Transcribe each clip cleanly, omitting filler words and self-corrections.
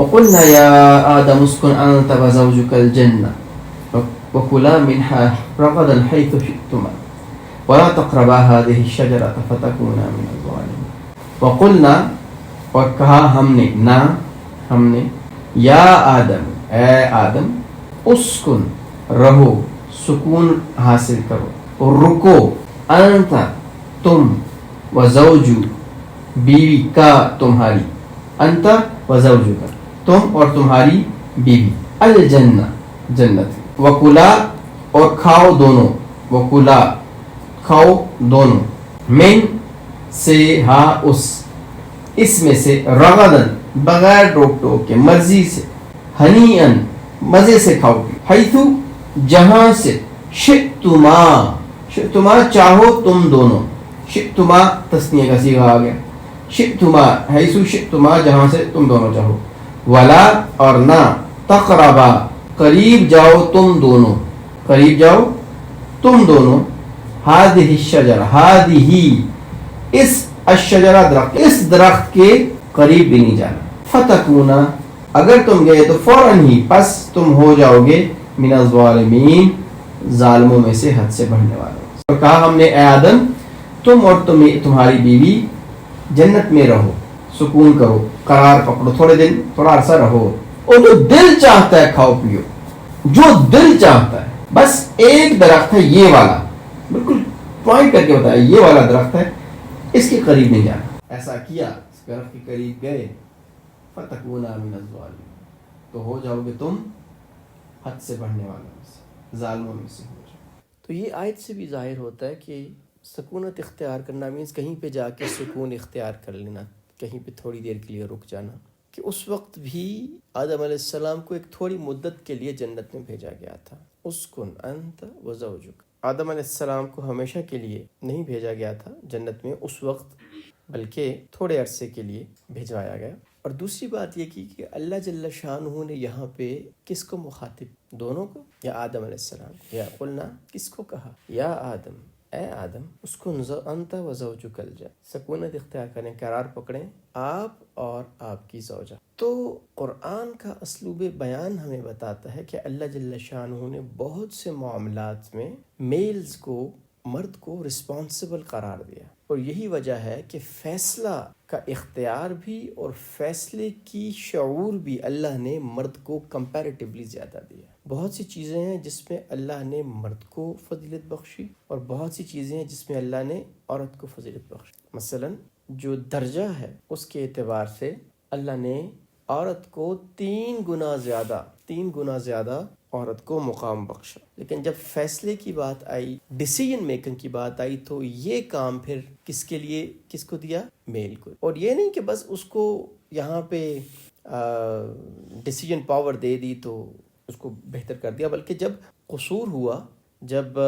وقلنا يا آدم اسكن أنت وزوجك الجنة وكلا منها رغدا حيث شئتما ولا تقربا هذه الشجرة فتكونا من الظالمين. وقلنا اور کہا ہم نے یا آدم اے آدم اسکن رہو سکون حاصل کرو رکو انت تم وزوجو بیوی کا تمہاری انت وزوجو کا تم اور تمہاری بیوی الجنہ جنت وکلا اور کھاؤ دونوں وکلا کھاؤ دونوں من سے ہا اس میں سے رغدن بغیر روک ٹوک کے مرضی سے ہنیئن مزے سے کھاؤ حیثو جہاں سے شئتما چاہو تم دونوں شئتما تسنیہ کا صیغہ آ گیا شئتما حیثو شئتما جہاں سے تم دونوں چاہو ولا اور نہ تقربا قریب جاؤ تم دونوں ہادہ الشجرہ ہادہ اس الشجرہ درخت اس درخت کے قریب بھی نہیں جانا فتکونا اگر تم گئے تو فوراً ہی پس تم ہو جاؤ گے من الظالمین ظالموں میں سے حد سے بڑھنے والوں. اور کہا ہم نے اے آدم تم اور تمہاری بیوی جنت میں رہو سکون کرو قرار پکڑو تھوڑے دن تھوڑا عرصہ رہو اور جو دل چاہتا ہے کھاؤ پیو جو دل چاہتا ہے بس ایک درخت ہے یہ والا بالکل پوائنٹ کر کے بتایا یہ والا درخت ہے اس کے قریب نہیں جانا. ایسا کیا اس درخت کے قریب گئے فتکونا من الظالمین تو ہو جاؤ گے تم حد سے بڑھنے والوں میں سے ظالموں میں سے ہو جاؤ. تو یہ آیت سے بھی ظاہر ہوتا ہے کہ سکونت اختیار کرنا مینس کہیں پہ جا کے سکون اختیار کر لینا کہیں پہ تھوڑی دیر کے لیے رک جانا کہ اس وقت بھی آدم علیہ السلام کو ایک تھوڑی مدت کے لیے جنت میں بھیجا گیا تھا. اسکن انت وزوجک آدم علیہ السلام کو ہمیشہ کے لیے نہیں بھیجا گیا تھا جنت میں اس وقت بلکہ تھوڑے عرصے کے لیے بھیجوایا گیا. اور دوسری بات یہ کی کہ اللہ جل شانہ نے یہاں پہ کس کو مخاطب دونوں کو یا آدم علیہ السلام یا قلنا کس کو کہا یا آدم اے آدم اسکن انت وزوجک الجنہ سکونت اختیار کریں قرار پکڑیں آپ اور آپ کی زوجہ. تو قرآن کا اسلوب بیان ہمیں بتاتا ہے کہ اللہ جل شانہ نے بہت سے معاملات میں میلز کو مرد کو رسپانسبل قرار دیا اور یہی وجہ ہے کہ فیصلہ کا اختیار بھی اور فیصلے کی شعور بھی اللہ نے مرد کو کمپیریٹیولی زیادہ دیا. بہت سی چیزیں ہیں جس میں اللہ نے مرد کو فضیلت بخشی اور بہت سی چیزیں ہیں جس میں اللہ نے عورت کو فضیلت بخشی. مثلا جو درجہ ہے اس کے اعتبار سے اللہ نے عورت کو 3 گنا زیادہ عورت کو مقام بخشا. لیکن جب فیصلے کی بات آئی ڈیسیژن میکنگ کی بات آئی تو یہ کام پھر کس کو دیا میل کو. اور یہ نہیں کہ بس اس کو یہاں پہ ڈیسیژن پاور دے دی تو اس کو بہتر کر دیا بلکہ جب قصور ہوا جب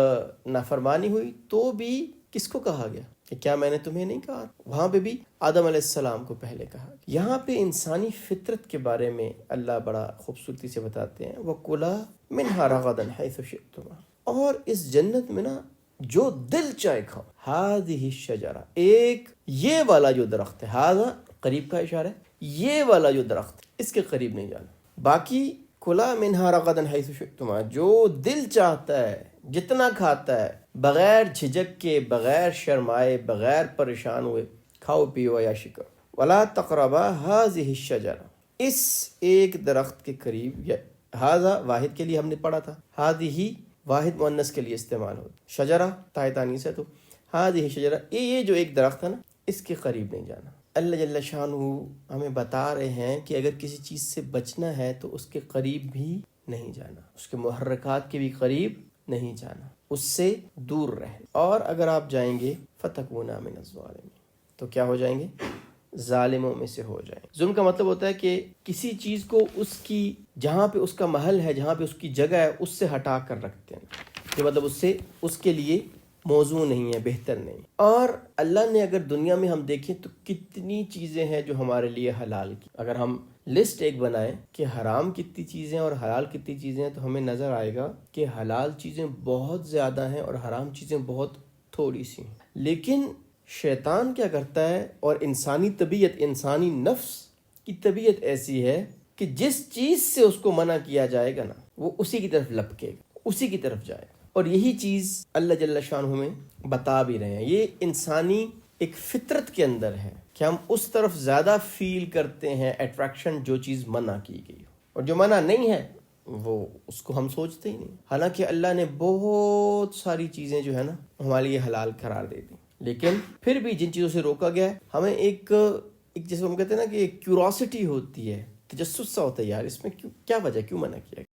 نافرمانی ہوئی تو بھی کس کو کہا گیا کہ کیا میں نے تمہیں نہیں کہا. وہاں پہ بھی آدم علیہ السلام کو پہلے کہا. یہاں پہ انسانی فطرت کے بارے میں اللہ بڑا خوبصورتی سے بتاتے ہیں وَكُلَا مِنْهَا رَغَدًا حَيْثُ شِئْتُمَا اور اس جنت میں نا جو دل چاہے کھاؤ. هذه الشجرة ایک یہ والا جو درخت ہے هذا قریب کا اشارہ ہے یہ والا جو درخت اس کے قریب نہیں جانا. باقی کلا منہا رغدن حیث شئتما جو دل چاہتا ہے جتنا کھاتا ہے بغیر جھجک کے بغیر شرمائے بغیر پریشان ہوئے کھاؤ پیو عیاشی کرو. ولا تقربا هذه الشجرة اس ایک درخت کے قریب یا هذا واحد کے لیے ہم نے پڑھا تھا هذه واحد مؤنث کے لیے استعمال ہوتا شجرہ تائے تانیث ہے تو هذه الشجرة یہ جو ایک درخت ہے نا اس کے قریب نہیں جانا. اللہ جل شانہ ہمیں بتا رہے ہیں کہ اگر کسی چیز سے بچنا ہے تو اس کے قریب بھی نہیں جانا اس کے محرکات کے بھی قریب نہیں جانا اس سے دور رہے. اور اگر آپ جائیں گے فتکونا من الظالمین تو کیا ہو جائیں گے ظالموں میں سے ہو جائیں. ظلم کا مطلب ہوتا ہے کہ کسی چیز کو اس کی جہاں پہ اس کا محل ہے جہاں پہ اس کی جگہ ہے اس سے ہٹا کر رکھتے ہیں کہ مطلب اس کے لیے موضوع نہیں ہے بہتر نہیں. اور اللہ نے اگر دنیا میں ہم دیکھیں تو کتنی چیزیں ہیں جو ہمارے لیے حلال کی. اگر ہم لسٹ ایک بنائیں کہ حرام کتنی چیزیں اور حلال کتنی چیزیں ہیں تو ہمیں نظر آئے گا کہ حلال چیزیں بہت زیادہ ہیں اور حرام چیزیں بہت تھوڑی سی ہیں. لیکن شیطان کیا کرتا ہے اور انسانی طبیعت انسانی نفس کی طبیعت ایسی ہے کہ جس چیز سے اس کو منع کیا جائے گا نا وہ اسی کی طرف لپکے گا، اسی کی طرف جائے گا. اور یہی چیز اللہ جل شانہ میں بتا بھی رہے ہیں. یہ انسانی ایک فطرت کے اندر ہے کہ ہم اس طرف زیادہ فیل کرتے ہیں اٹریکشن جو چیز منع کی گئی، اور جو منع نہیں ہے وہ اس کو ہم سوچتے ہی نہیں. حالانکہ اللہ نے بہت ساری چیزیں جو ہے نا ہمارے لیے حلال قرار دے دی، لیکن پھر بھی جن چیزوں سے روکا گیا ہے ہمیں ایک جیسے ہم کہتے ہیں نا کہ ایک کیوروسٹی ہوتی ہے، تجسس سا ہوتا ہے، یار اس میں کیا وجہ، کیوں منع کیا گیا.